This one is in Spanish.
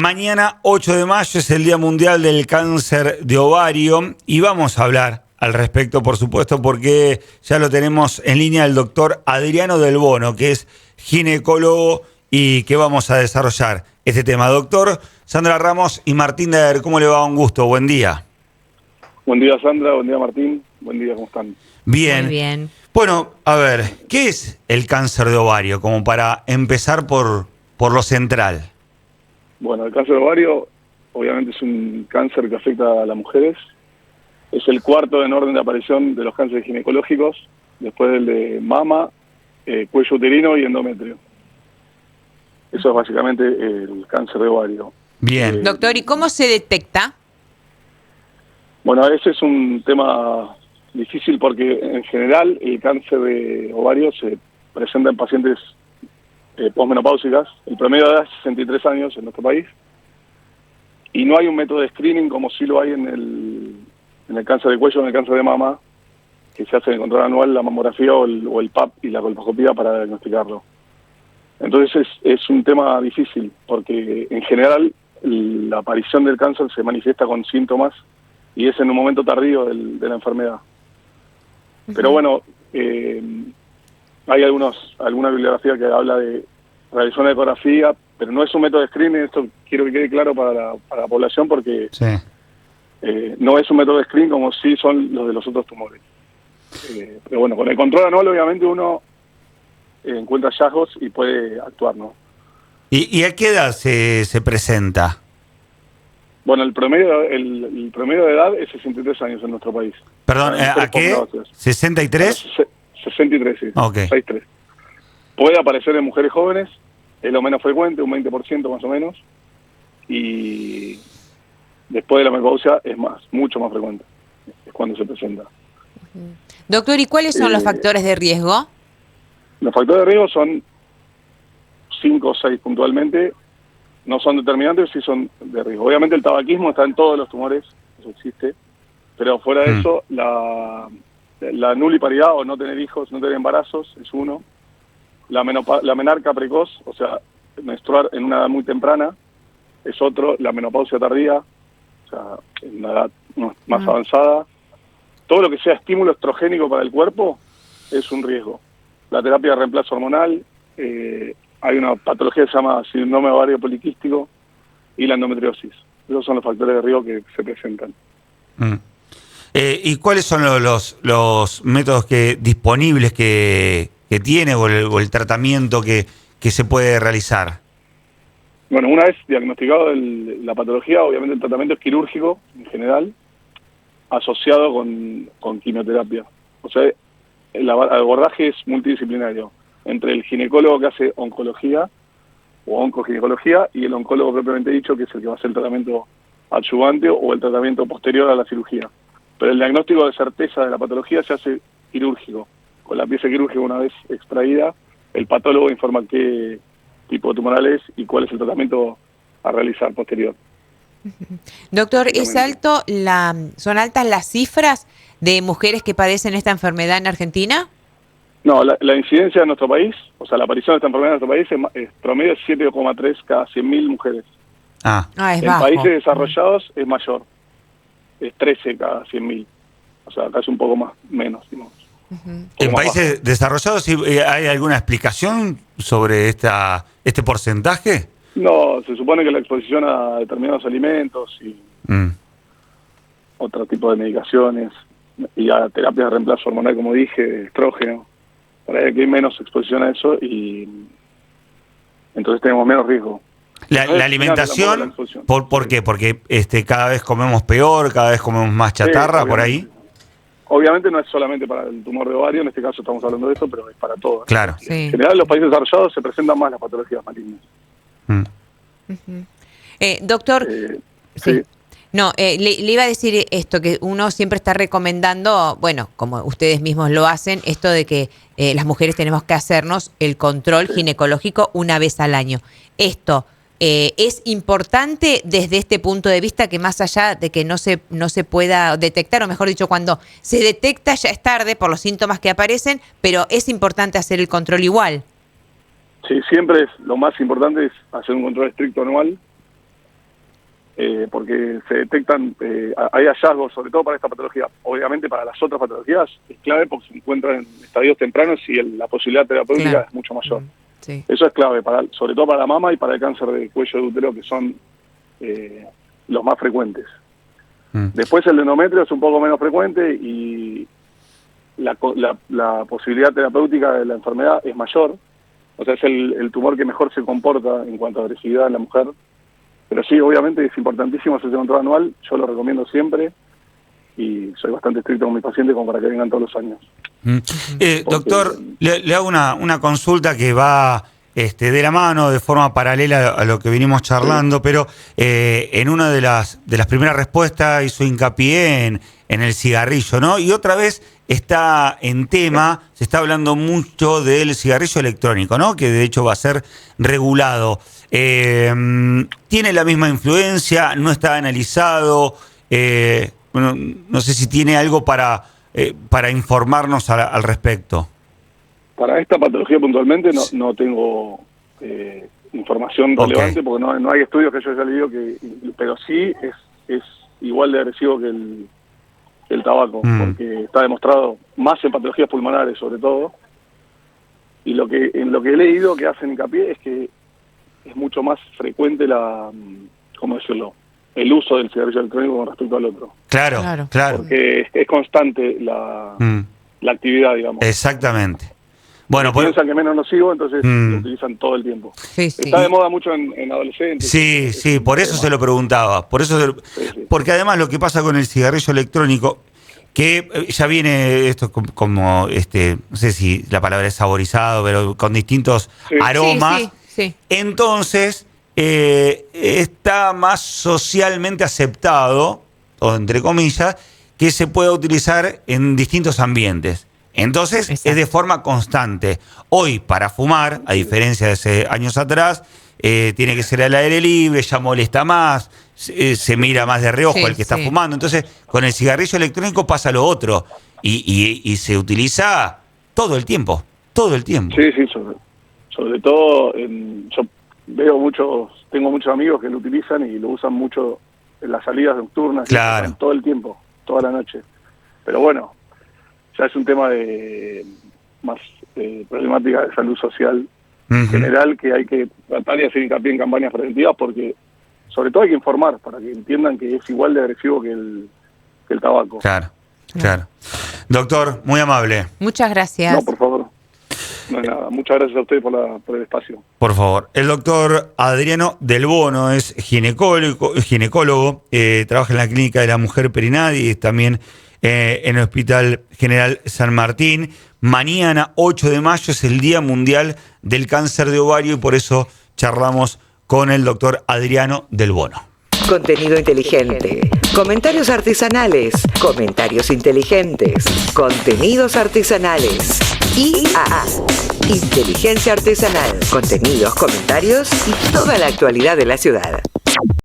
Mañana 8 de mayo es el Día Mundial del Cáncer de Ovario y vamos a hablar al respecto, por supuesto, porque ya lo tenemos en línea el doctor Adriano Del Bono, que es ginecólogo y que vamos a desarrollar este tema. Doctor Sandra Ramos y Martín Daer, ¿cómo le va? Un gusto, buen día. Buen día, Sandra, buen día, Martín, buen día, ¿cómo están? Bien. Muy bien. Bueno, a ver, ¿qué es el cáncer de ovario? Como para empezar por lo central. Bueno, el cáncer de ovario obviamente es un cáncer que afecta a las mujeres. Es el cuarto en orden de aparición de los cánceres ginecológicos, después del de mama, cuello uterino y endometrio. Eso es básicamente el cáncer de ovario. Bien. Doctor, ¿y cómo se detecta? Bueno, ese es un tema difícil porque en general el cáncer de ovario se presenta en pacientes posmenopáusicas. El promedio de edad es 63 años en nuestro país y no hay un método de screening como sí lo hay en el cáncer de cuello, en el cáncer de mama, que se hace en el control anual, la mamografía o el PAP y la colposcopía para diagnosticarlo. Entonces es un tema difícil porque en general la aparición del cáncer se manifiesta con síntomas y es en un momento tardío de la enfermedad. Pero bueno, hay alguna bibliografía que habla de realizar una ecografía, pero no es un método de screening. Esto quiero que quede claro para la población porque Sí. no es un método de screening como sí son los de los otros tumores. Pero bueno, con el control anual obviamente uno encuentra hallazgos y puede actuar, ¿no? ¿Y a qué edad se presenta? Bueno, el promedio de edad es 63 años en nuestro país. Perdón, ¿a qué? ¿63? 63, sí. Ok. 63. Puede aparecer en mujeres jóvenes, es lo menos frecuente, un 20% más o menos, y después de la menopausia es mucho más frecuente, es cuando se presenta. Doctor, ¿y cuáles son los factores de riesgo? Los factores de riesgo son 5 o 6 puntualmente, no son determinantes, sí son de riesgo. Obviamente el tabaquismo está en todos los tumores, eso existe, pero fuera de eso, la nuliparidad o no tener hijos, no tener embarazos es uno. La menarca precoz, o sea, menstruar en una edad muy temprana, es otro. La menopausia tardía, o sea, en una edad más avanzada. Todo lo que sea estímulo estrogénico para el cuerpo es un riesgo. La terapia de reemplazo hormonal, hay una patología que se llama síndrome ovario poliquístico y la endometriosis. Esos son los factores de riesgo que se presentan. ¿Y cuáles son los métodos disponibles que tiene o el tratamiento que se puede realizar? Bueno, una vez diagnosticado la patología, obviamente el tratamiento es quirúrgico en general, asociado con quimioterapia. O sea, el abordaje es multidisciplinario, entre el ginecólogo que hace oncología o oncoginecología y el oncólogo propiamente dicho, que es el que va a hacer el tratamiento adyuvante o el tratamiento posterior a la cirugía. Pero el diagnóstico de certeza de la patología se hace quirúrgico. Con la pieza quirúrgica una vez extraída, el patólogo informa qué tipo tumoral es y cuál es el tratamiento a realizar posterior. Doctor, ¿son altas las cifras de mujeres que padecen esta enfermedad en Argentina? No, la incidencia en nuestro país, o sea, la aparición de esta enfermedad en nuestro país es promedio de 7,3 cada 100.000 mujeres. Es en bajo. países desarrollados es mayor, es 13 cada 100.000, o sea, acá es un poco menos, digamos. ¿En países desarrollados hay alguna explicación sobre este porcentaje? No, se supone que la exposición a determinados alimentos y otro tipo de medicaciones y a terapias de reemplazo hormonal, como dije, estrógeno, por ahí aquí hay menos exposición a eso y entonces tenemos menos riesgo. La alimentación, ¿por qué? Porque cada vez comemos peor, cada vez comemos más chatarra, por ahí. Obviamente no es solamente para el tumor de ovario, en este caso estamos hablando de esto, pero es para todo. Claro. Sí. En general, en los países desarrollados se presentan más las patologías malignas. Doctor, sí. No, le iba a decir esto, que uno siempre está recomendando, bueno, como ustedes mismos lo hacen, esto de que las mujeres tenemos que hacernos el control ginecológico una vez al año. Esto es importante desde este punto de vista, que más allá de que no se pueda detectar, o mejor dicho, cuando se detecta ya es tarde por los síntomas que aparecen, pero es importante hacer el control igual. Sí, siempre lo más importante es hacer un control estricto anual porque se detectan, hay hallazgos, sobre todo para esta patología. Obviamente para las otras patologías es clave porque se encuentran en estadios tempranos y la posibilidad terapéutica Claro. es mucho mayor. Sí. Eso es clave, sobre todo para la mama y para el cáncer de cuello de útero, que son los más frecuentes. Después el endometrio es un poco menos frecuente y la posibilidad terapéutica de la enfermedad es mayor. O sea, es el tumor que mejor se comporta en cuanto a agresividad en la mujer. Pero sí, obviamente es importantísimo hacerse control anual. Yo lo recomiendo siempre y soy bastante estricto con mis pacientes como para que vengan todos los años. Doctor, le hago una consulta que va de la mano, de forma paralela a lo que venimos charlando, pero en una de las primeras respuestas hizo hincapié en el cigarrillo, ¿no? Y otra vez está en tema, se está hablando mucho del cigarrillo electrónico, ¿no? Que de hecho va a ser regulado. ¿Tiene la misma influencia? ¿No está analizado? Bueno, no sé si tiene algo para informarnos al respecto. Para esta patología puntualmente no tengo información relevante, porque no hay estudios que yo haya leído, pero sí es igual de agresivo que el tabaco, porque está demostrado más en patologías pulmonares sobre todo, y en lo que he leído que hacen hincapié es que es mucho más frecuente ¿cómo decirlo?, el uso del cigarrillo electrónico con respecto al otro. Claro. Porque es constante la actividad, digamos. Exactamente. Bueno, piensan que es menos nocivo, entonces lo utilizan todo el tiempo. Sí. Está de moda mucho en adolescentes. Sí, por eso se lo preguntaba. Porque además lo que pasa con el cigarrillo electrónico, que ya viene esto como no sé si la palabra es saborizado, pero con distintos aromas. Sí. Entonces, está más socialmente aceptado, o entre comillas, que se pueda utilizar en distintos ambientes. Entonces, Exacto. es de forma constante. Hoy, para fumar, a diferencia de hace años atrás, tiene que ser al aire libre, ya molesta más, se mira más de reojo al que está fumando. Entonces, con el cigarrillo electrónico pasa lo otro. Y se utiliza todo el tiempo. Sí, sobre todo, yo tengo muchos amigos que lo utilizan y lo usan mucho en las salidas nocturnas. Claro. Todo el tiempo, toda la noche. Pero bueno, ya es un tema de más problemática de salud social general, que hay que tratar de hacer hincapié en campañas preventivas, porque sobre todo hay que informar para que entiendan que es igual de agresivo que el tabaco. Claro. Doctor, muy amable. Muchas gracias. No, por favor. No es nada. Muchas gracias a ustedes por el espacio. Por favor. El doctor Adriano Del Bono es ginecólogo, trabaja en la Clínica de la Mujer Perinadi y también en el Hospital General San Martín. Mañana, 8 de mayo, es el Día Mundial del Cáncer de Ovario y por eso charlamos con el doctor Adriano Del Bono. Contenido inteligente. Comentarios artesanales. Comentarios inteligentes. Contenidos artesanales. IA. Inteligencia artesanal. Contenidos, comentarios y toda la actualidad de la ciudad.